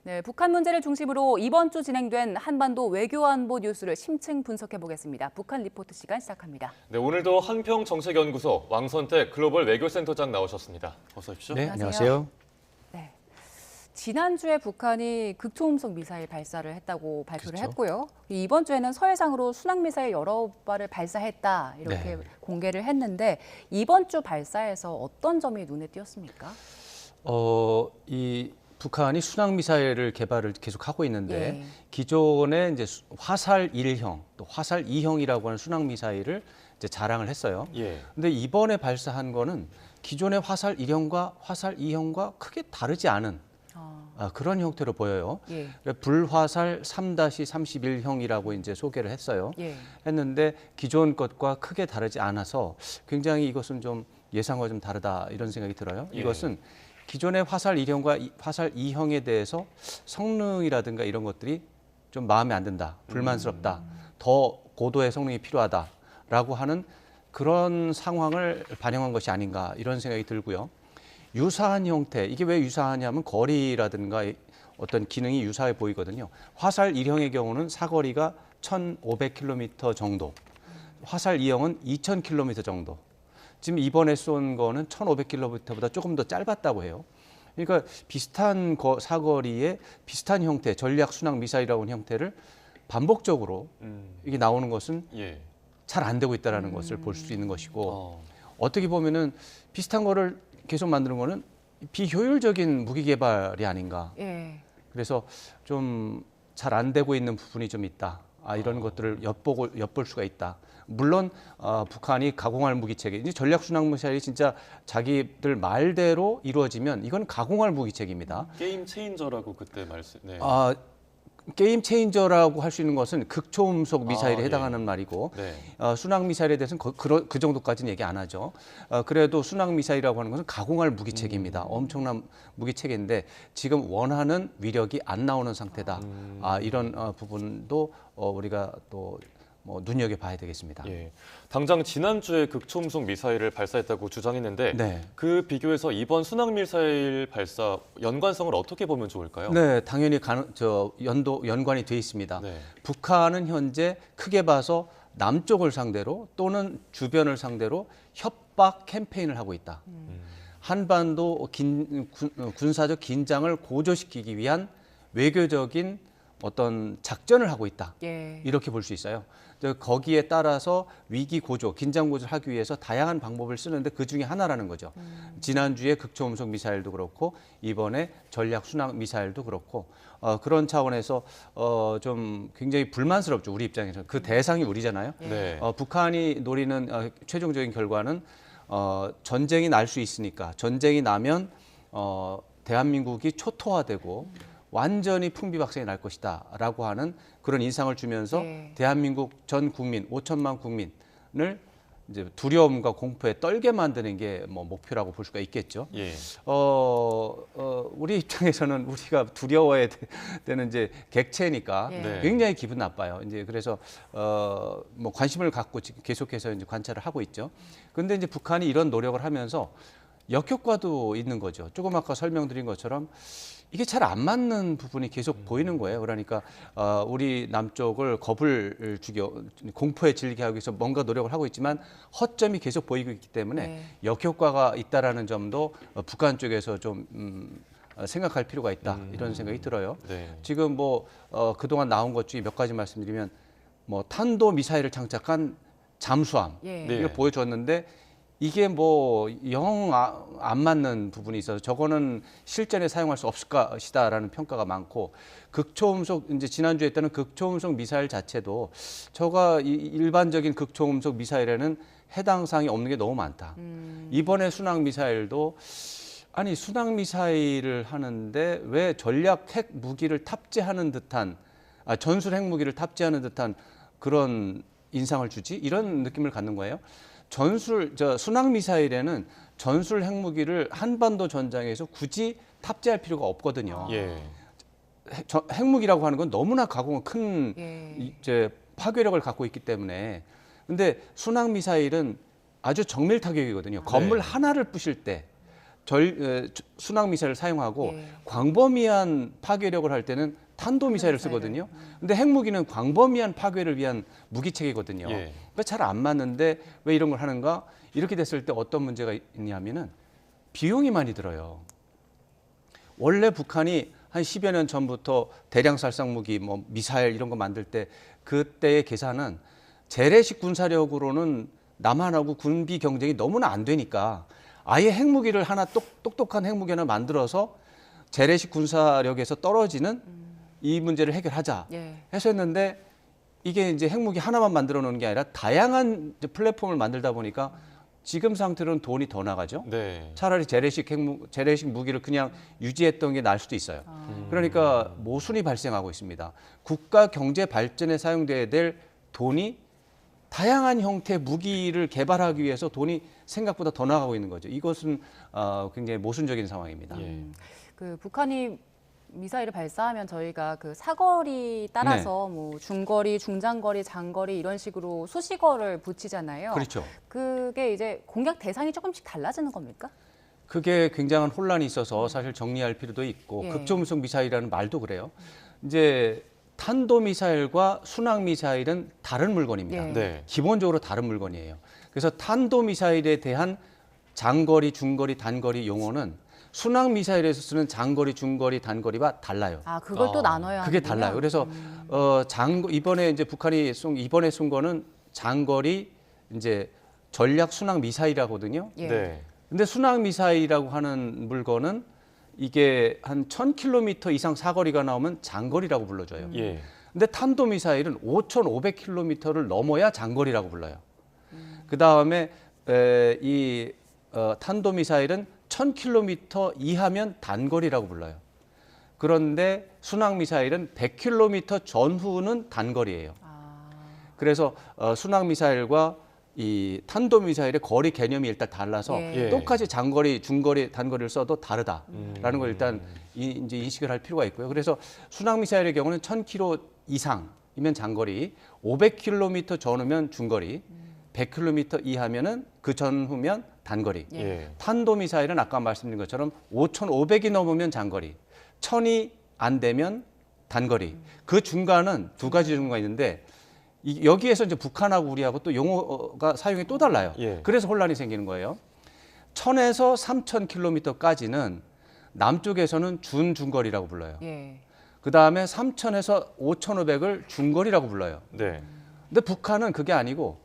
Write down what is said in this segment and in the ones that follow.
네, 북한 문제를 중심으로 이번 주 진행된 한반도 외교안보 뉴스를 심층 분석해 보겠습니다. 북한 리포트 시간 시작합니다. 네, 오늘도 한평정책연구소 왕선택 글로벌 외교센터장 나오셨습니다. 어서 오십시오. 네, 안녕하세요. 네, 지난주에 북한이 극초음속 미사일 발사를 했다고 발표를 그렇죠. 했고요. 이번 주에는 서해상으로 순항미사일 여러 발을 발사했다 이렇게 네. 공개를 했는데 이번 주 발사에서 어떤 점이 눈에 띄었습니까? 이 북한이 순항 미사일을 개발을 계속 하고 있는데 예. 기존에 이제 화살 1형, 또 화살 2형이라고 하는 순항 미사일을 이제 자랑을 했어요. 예. 근데 이번에 발사한 거는 기존의 화살 1형과 화살 2형과 크게 다르지 않은 그런 형태로 보여요. 예. 불화살 3-31형이라고 이제 소개를 했어요. 예. 했는데 기존 것과 크게 다르지 않아서 굉장히 이것은 좀 예상과 좀 다르다 이런 생각이 들어요. 예. 이것은 기존의 화살 1형과 화살 2형에 대해서 성능이라든가 이런 것들이 좀 마음에 안 든다, 불만스럽다, 더 고도의 성능이 필요하다라고 하는 그런 상황을 반영한 것이 아닌가 이런 생각이 들고요. 유사한 형태, 이게 왜 유사하냐면 거리라든가 어떤 기능이 유사해 보이거든요. 화살 1형의 경우는 사거리가 1,500km 정도, 화살 2형은 2,000km 정도. 지금 이번에 쏜 거는 1,500km보다 조금 더 짧았다고 해요. 그러니까 비슷한 사거리에 비슷한 형태, 전략 순항 미사일이라고 하는 형태를 반복적으로 이게 나오는 것은 예. 잘 안 되고 있다는 것을 볼 수 있는 것이고 어. 어떻게 보면은 비슷한 거를 계속 만드는 거는 비효율적인 무기 개발이 아닌가. 예. 그래서 좀 잘 안 되고 있는 부분이 좀 있다. 이런 것들을 엿볼 수가 있다. 물론 북한이 가공할 무기 체계, 이제 전략 순항 미사일이 진짜 자기들 말대로 이루어지면 이건 가공할 무기 체계입니다. 게임 체인저라고 그때 말씀. 네. 게임 체인저라고 할 수 있는 것은 극초음속 미사일에 예. 해당하는 말이고 네. 순항 미사일에 대해서는 그 정도까지는 얘기 안 하죠. 그래도 순항 미사일이라고 하는 것은 가공할 무기 체계입니다. 엄청난 무기 체계인데 지금 원하는 위력이 안 나오는 상태다. 이런 부분도 우리가 또 눈여겨봐야 되겠습니다. 예. 당장 지난주에 극초음속 미사일을 발사했다고 주장했는데 네. 그 비교해서 이번 순항 미사일 발사 연관성을 어떻게 보면 좋을까요? 네, 당연히 연관이 돼 있습니다. 네. 북한은 현재 크게 봐서 남쪽을 상대로 또는 주변을 상대로 협박 캠페인을 하고 있다. 한반도 군사적 긴장을 고조시키기 위한 외교적인 어떤 작전을 하고 있다. 예. 이렇게 볼 수 있어요. 거기에 따라서 위기 고조, 긴장 고조를 하기 위해서 다양한 방법을 쓰는데 그 중에 하나라는 거죠. 지난주에 극초음속 미사일도 그렇고 이번에 전략 순항 미사일도 그렇고 그런 차원에서 좀 굉장히 불만스럽죠. 우리 입장에서. 그 대상이 우리잖아요. 네. 북한이 노리는 최종적인 결과는 전쟁이 날 수 있으니까 전쟁이 나면 대한민국이 초토화되고 완전히 풍비박산이 날 것이다라고 하는 그런 인상을 주면서 네. 대한민국 전 국민 5천만 국민을 이제 두려움과 공포에 떨게 만드는 게 목표라고 볼 수가 있겠죠. 예. 우리 입장에서는 우리가 두려워야 되는 이제 객체니까 네. 굉장히 기분 나빠요. 이제 그래서 관심을 갖고 계속해서 이제 관찰을 하고 있죠. 그런데 이제 북한이 이런 노력을 하면서 역효과도 있는 거죠. 조금 아까 설명드린 것처럼 이게 잘 안 맞는 부분이 계속 보이는 거예요. 그러니까 우리 남쪽을 겁을 공포에 질리게 하기 위해서 뭔가 노력을 하고 있지만 허점이 계속 보이고 있기 때문에 네. 역효과가 있다라는 점도 북한 쪽에서 좀 생각할 필요가 있다. 이런 생각이 들어요. 네. 지금 그동안 나온 것 중에 몇 가지 말씀드리면 탄도 미사일을 장착한 잠수함 예. 네. 이걸 보여줬는데 이게 영 안 맞는 부분이 있어서 저거는 실전에 사용할 수 없을 것이다라는 평가가 많고 극초음속 이제 지난주에 했다는 극초음속 미사일 자체도 저가 일반적인 극초음속 미사일에는 해당 사항이 없는 게 너무 많다. 이번에 순항 미사일도 아니 순항 미사일을 하는데 왜 전략 핵 무기를 탑재하는 듯한 전술 핵 무기를 탑재하는 듯한 그런 인상을 주지? 이런 느낌을 갖는 거예요. 순항 미사일에는 전술 핵무기를 한반도 전장에서 굳이 탑재할 필요가 없거든요. 예. 핵무기라고 하는 건 너무나 가공은 큰 예. 이제 파괴력을 갖고 있기 때문에. 근데 순항 미사일은 아주 정밀 타격이거든요. 건물 하나를 부실 때 순항 미사일을 사용하고 예. 광범위한 파괴력을 할 때는 탄도 미사일을 쓰거든요. 근데 핵무기는 광범위한 파괴를 위한 무기 체계거든요. 예. 그러니까 잘 안 맞는데 왜 이런 걸 하는가? 이렇게 됐을 때 어떤 문제가 있냐면은 비용이 많이 들어요. 원래 북한이 한 10여 년 전부터 대량 살상 무기, 뭐 미사일 이런 거 만들 때 그때의 계산은 재래식 군사력으로는 남한하고 군비 경쟁이 너무나 안 되니까 아예 핵무기를 하나 똑똑한 핵무기 하나 만들어서 재래식 군사력에서 떨어지는 이 문제를 해결하자 예. 해서 했는데 이게 이제 핵무기 하나만 만들어 놓는 게 아니라 다양한 이제 플랫폼을 만들다 보니까 지금 상태로는 돈이 더 나가죠. 네. 차라리 재래식 무기를 그냥 유지했던 게 나을 수도 있어요. 그러니까 모순이 발생하고 있습니다. 국가 경제 발전에 사용돼야 될 돈이 다양한 형태의 무기를 개발하기 위해서 돈이 생각보다 더 나가고 있는 거죠. 이것은 굉장히 모순적인 상황입니다. 예. 그 북한이 미사일을 발사하면 저희가 그 사거리 따라서 뭐 중거리, 중장거리, 장거리 이런 식으로 수식어를 붙이잖아요. 그렇죠. 그게 이제 공격 대상이 조금씩 달라지는 겁니까? 그게 굉장한 혼란이 있어서 사실 정리할 필요도 있고 예. 극초음속 미사일이라는 말도 그래요. 이제 탄도 미사일과 순항 미사일은 다른 물건입니다. 예. 네. 기본적으로 다른 물건이에요. 그래서 탄도 미사일에 대한 장거리, 중거리, 단거리 용어는 순항 미사일에서 쓰는 장거리, 중거리, 단거리와 달라요. 아, 그걸 또 나눠야 그게 하는군요. 달라요. 그래서 이번에 이제 북한이 이번에 쏜 거는 장거리 이제 전략 순항 미사일이라거든요. 예. 네. 근데 순항 미사일이라고 하는 물건은 이게 한 1000km 이상 사거리가 나오면 장거리라고 불러줘요. 예. 근데 탄도 미사일은 5,500km를 넘어야 장거리라고 불러요. 그 다음에 이 탄도 미사일은 1000km 이하면 단거리라고 불러요. 그런데 순항 미사일은 100km 전후는 단거리예요. 그래서 순항 미사일과 이 탄도 미사일의 거리 개념이 일단 달라서 예. 똑같이 장거리, 중거리, 단거리를 써도 다르다라는 걸 일단 이제 인식을 할 필요가 있고요. 그래서 순항 미사일의 경우는 1000km 이상이면 장거리, 500km 전후면 중거리, 100km 이하면은 그 전후면 단거리. 예. 탄도 미사일은 아까 말씀드린 것처럼 5,500이 넘으면 장거리, 1,000이 안 되면 단거리. 그 중간은 두 가지 종류가 있는데 여기에서 이제 북한하고 우리하고 또 용어가 사용이 또 달라요. 예. 그래서 혼란이 생기는 거예요. 1,000에서 3,000km까지는 남쪽에서는 준중거리라고 불러요. 예. 그 다음에 3,000에서 5,500을 중거리라고 불러요. 네. 근데 북한은 그게 아니고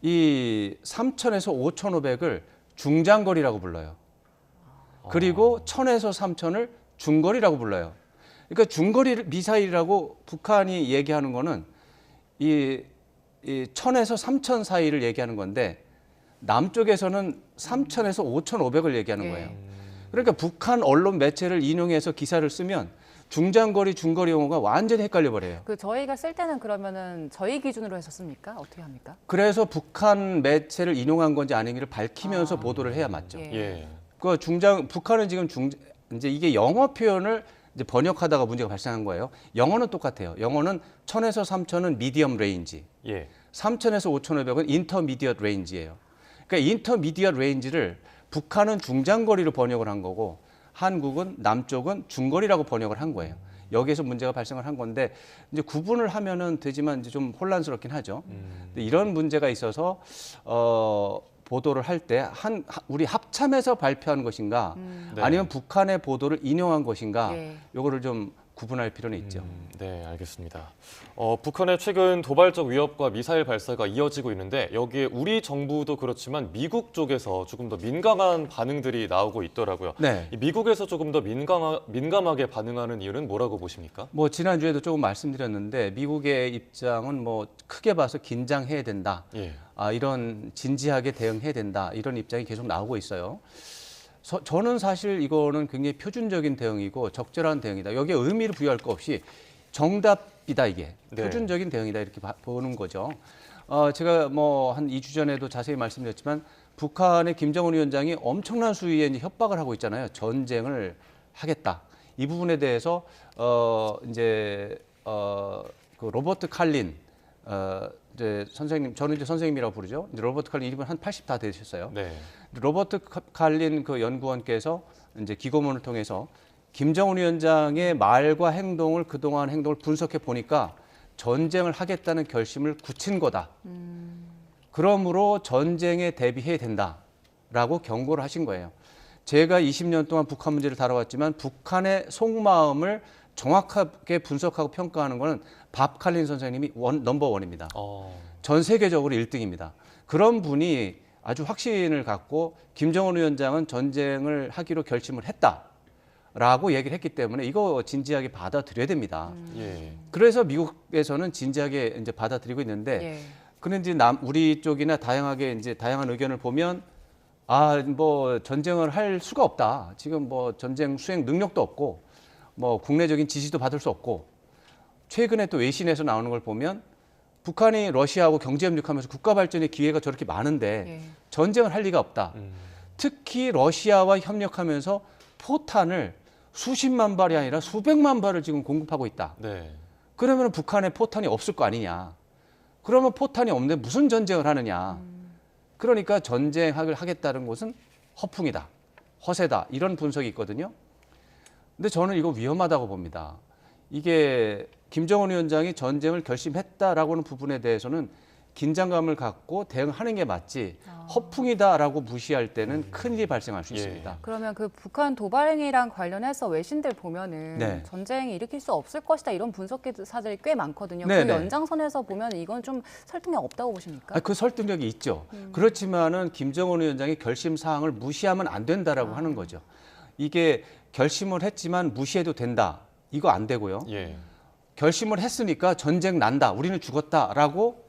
이 3,000에서 5,500을 중장거리라고 불러요. 그리고 1,000에서 3,000을 중거리라고 불러요. 그러니까 중거리 미사일이라고 북한이 얘기하는 거는 이 1,000에서 3,000 사이를 얘기하는 건데 남쪽에서는 3,000에서 5,500을 얘기하는 거예요. 그러니까 북한 언론 매체를 인용해서 기사를 쓰면 중장거리, 중거리 용어가 완전히 헷갈려 버려요. 그 저희가 쓸 때는 그러면은 저희 기준으로 해서 씁니까? 어떻게 합니까? 그래서 북한 매체를 인용한 건지 아닌지를 밝히면서 보도를 해야 맞죠. 예. 예. 북한은 지금 이제 이게 영어 표현을 이제 번역하다가 문제가 발생한 거예요. 영어는 똑같아요. 영어는 1,000에서 3,000은 미디엄 레인지, 예. 3,000에서 5,500은 인터미디엇 레인지예요. 그러니까 인터미디엇 레인지를 북한은 중장거리로 번역을 한 거고 한국은 남쪽은 중거리라고 번역을 한 거예요. 여기에서 문제가 발생을 한 건데 이제 구분을 하면은 되지만 이제 좀 혼란스럽긴 하죠. 근데 이런 문제가 있어서 보도를 할 때 우리 합참에서 발표한 것인가 네. 아니면 북한의 보도를 인용한 것인가 예. 요거를 좀 구분할 필요는 있죠. 네, 알겠습니다. 북한의 최근 도발적 위협과 미사일 발사가 이어지고 있는데 여기에 우리 정부도 그렇지만 미국 쪽에서 조금 더 민감한 반응들이 나오고 있더라고요. 네. 이 미국에서 조금 더 민감하게 반응하는 이유는 뭐라고 보십니까? 뭐 지난주에도 조금 말씀드렸는데 미국의 입장은 뭐 크게 봐서 긴장해야 된다. 예. 이런 진지하게 대응해야 된다. 이런 입장이 계속 나오고 있어요. 저는 사실 이거는 굉장히 표준적인 대응이고 적절한 대응이다. 여기에 의미를 부여할 거 없이 정답이다 이게. 네. 표준적인 대응이다 이렇게 보는 거죠. 제가 뭐 한 2주 전에도 자세히 말씀드렸지만 북한의 김정은 위원장이 엄청난 수위의 이제 협박을 하고 있잖아요. 전쟁을 하겠다. 이 부분에 대해서 그 로버트 칼린 이제 선생님, 저는 이제 선생님이라고 부르죠. 이제 로버트 칼린 이분 한 80 다 되셨어요. 네. 로버트 칼린 그 연구원께서 이제 기고문을 통해서 김정은 위원장의 말과 행동을 그동안 행동을 분석해 보니까 전쟁을 하겠다는 결심을 굳힌 거다. 그러므로 전쟁에 대비해야 된다라고 경고를 하신 거예요. 제가 20년 동안 북한 문제를 다뤄왔지만 북한의 속마음을 정확하게 분석하고 평가하는 것은 밥 칼린 선생님이 넘버 원입니다. 전 세계적으로 1등입니다. 그런 분이 아주 확신을 갖고 김정은 위원장은 전쟁을 하기로 결심을 했다라고 얘기를 했기 때문에 이거 진지하게 받아들여야 됩니다. 예. 그래서 미국에서는 진지하게 이제 받아들이고 있는데 예. 그런데 이제 우리 쪽이나 다양하게 이제 다양한 의견을 보면 뭐 전쟁을 할 수가 없다. 지금 뭐 전쟁 수행 능력도 없고 뭐 국내적인 지지도 받을 수 없고 최근에 또 외신에서 나오는 걸 보면 북한이 러시아하고 경제 협력하면서 국가 발전의 기회가 저렇게 많은데 예. 전쟁을 할 리가 없다. 특히 러시아와 협력하면서 포탄을 수십만 발이 아니라 수백만 발을 지금 공급하고 있다. 네. 그러면 북한에 포탄이 없을 거 아니냐. 그러면 포탄이 없는데 무슨 전쟁을 하느냐. 그러니까 전쟁을 하겠다는 것은 허풍이다. 허세다. 이런 분석이 있거든요. 근데 저는 이거 위험하다고 봅니다. 이게 김정은 위원장이 전쟁을 결심했다라고 하는 부분에 대해서는 긴장감을 갖고 대응하는 게 맞지 허풍이다라고 무시할 때는 큰일이 발생할 수 예. 있습니다. 그러면 그 북한 도발 행위랑 관련해서 외신들 보면은 네. 전쟁이 일으킬 수 없을 것이다 이런 분석 기사들이 꽤 많거든요. 네, 그 네. 연장선에서 보면 이건 좀 설득력 없다고 보십니까? 그 설득력이 있죠. 그렇지만은 김정은 위원장이 결심 사항을 무시하면 안 된다라고 하는 거죠. 이게 결심을 했지만 무시해도 된다. 이거 안 되고요. 예. 결심을 했으니까 전쟁 난다. 우리는 죽었다라고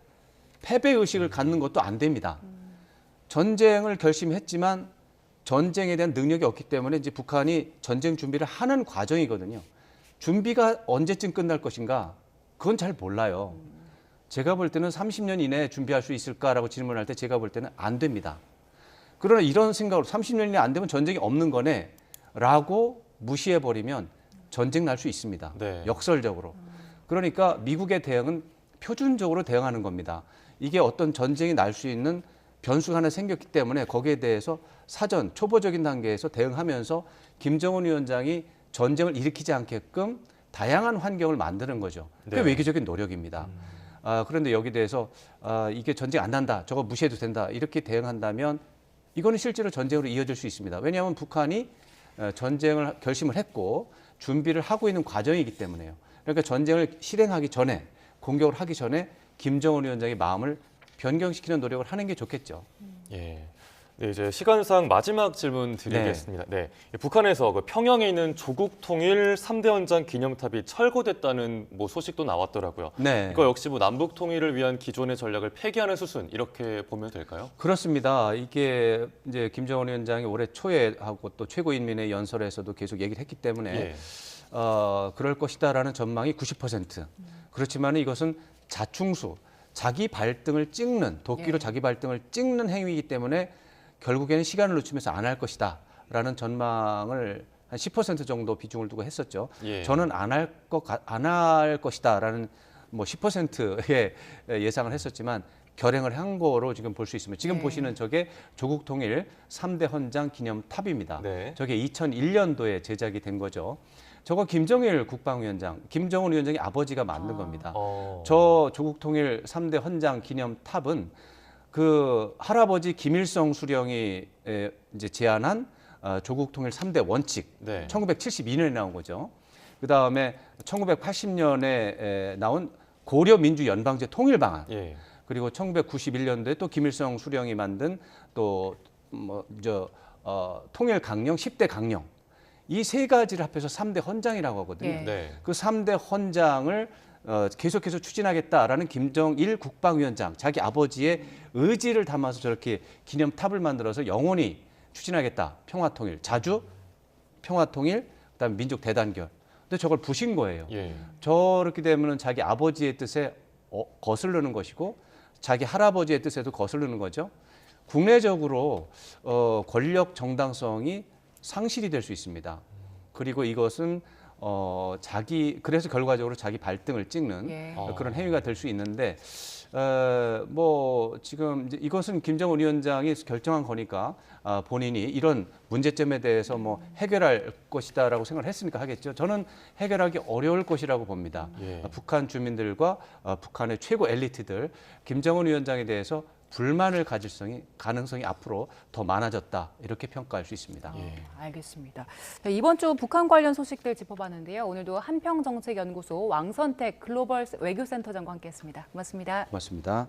패배 의식을 갖는 것도 안 됩니다. 전쟁을 결심했지만 전쟁에 대한 능력이 없기 때문에 이제 북한이 전쟁 준비를 하는 과정이거든요. 준비가 언제쯤 끝날 것인가? 그건 잘 몰라요. 제가 볼 때는 30년 이내에 준비할 수 있을까라고 질문할 때 제가 볼 때는 안 됩니다. 그러나 이런 생각으로 30년 이내 안 되면 전쟁이 없는 거네 라고 무시해버리면 전쟁 날 수 있습니다. 네. 역설적으로. 그러니까 미국의 대응은 표준적으로 대응하는 겁니다. 이게 어떤 전쟁이 날 수 있는 변수가 하나 생겼기 때문에 거기에 대해서 사전 초보적인 단계에서 대응하면서 김정은 위원장이 전쟁을 일으키지 않게끔 다양한 환경을 만드는 거죠. 그게 네. 외교적인 노력입니다. 그런데 여기 대해서 이게 전쟁 안 난다, 저거 무시해도 된다 이렇게 대응한다면 이거는 실제로 전쟁으로 이어질 수 있습니다. 왜냐하면 북한이 전쟁을 결심을 했고 준비를 하고 있는 과정이기 때문에요. 그러니까 전쟁을 실행하기 전에 공격을 하기 전에 김정은 위원장의 마음을 변경시키는 노력을 하는 게 좋겠죠. 예. 네, 이제 시간상 마지막 질문 드리겠습니다. 네. 북한에서 그 평양에 있는 조국 통일 3대 헌장 기념탑이 철거됐다는 뭐 소식도 나왔더라고요. 네. 이거 역시 뭐 남북 통일을 위한 기존의 전략을 폐기하는 수순 이렇게 보면 될까요? 그렇습니다. 이게 이제 김정은 위원장이 올해 초에 하고 또 최고인민회 연설에서도 계속 얘기를 했기 때문에 예. 그럴 것이다라는 전망이 90%. 그렇지만 이것은 자충수, 자기 발등을 찍는 도끼로 예. 자기 발등을 찍는 행위이기 때문에 결국에는 시간을 늦추면서 안 할 것이다라는 전망을 한 10% 정도 비중을 두고 했었죠. 예. 저는 안 할 것이다라는 뭐 10%의 예상을 했었지만 결행을 한 거로 지금 볼 수 있습니다. 지금 네. 보시는 저게 조국 통일 3대 헌장 기념탑입니다. 네. 저게 2001년도에 제작이 된 거죠. 저거 김정일 국방위원장, 김정은 위원장의 아버지가 만든 겁니다. 저 조국 통일 3대 헌장 기념탑은 그 할아버지 김일성 수령이 이제 제안한 조국 통일 3대 원칙, 네. 1972년에 나온 거죠. 그 다음에 1980년에 나온 고려 민주 연방제 통일 방안. 예. 그리고 1991년도에 또 김일성 수령이 만든 또 통일 강령 10대 강령. 이 세 가지를 합해서 3대 헌장이라고 하거든요. 예. 네. 그 3대 헌장을 계속해서 추진하겠다라는 김정일 국방위원장, 자기 아버지의 의지를 담아서 저렇게 기념탑을 만들어서 영원히 추진하겠다. 평화통일, 자주 평화통일, 그다음에 민족 대단결. 근데 저걸 부신 거예요. 예. 저렇게 되면은 자기 아버지의 뜻에 거스르는 것이고 자기 할아버지의 뜻에도 거스르는 거죠. 국내적으로 권력 정당성이 상실이 될 수 있습니다. 그리고 이것은 그래서 결과적으로 자기 발등을 찍는 예. 그런 행위가 될 수 있는데 뭐 지금 이제 이것은 김정은 위원장이 결정한 거니까 본인이 이런 문제점에 대해서 뭐 해결할 것이다라고 생각을 했으니까 하겠죠. 저는 해결하기 어려울 것이라고 봅니다. 예. 북한 주민들과 북한의 최고 엘리트들 김정은 위원장에 대해서 불만을 가질 가능성이 앞으로 더 많아졌다 이렇게 평가할 수 있습니다. 알겠습니다. 자, 이번 주 북한 관련 소식들 짚어봤는데요. 오늘도 한평정책연구소 왕선택 글로벌 외교센터장과 함께했습니다. 고맙습니다. 고맙습니다.